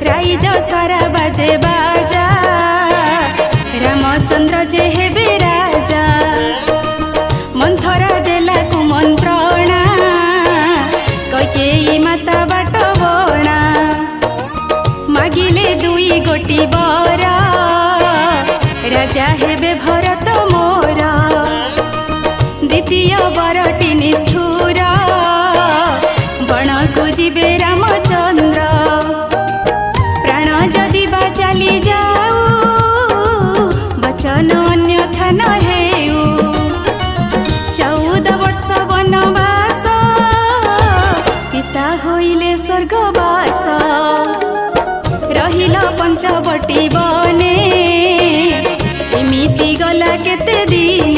rise सारा बाजे बाजा रामचंद्र जे हेबे राजा मंथरा देला कु मंत्रणा कैकेयी माता बाट बणा मागिले दुई गोटी बर राजा हेबे भरत मोर द्वितीय बरटी निष्ठुर बण को जीवे रामचंद्र प्राण जदि बा चली जाऊ वचन अन्यथा न हेऊ 14 वर्ष वनवास पिता होइले स्वर्गवास रहिल पंचवटी बने एमिति गला केते दिन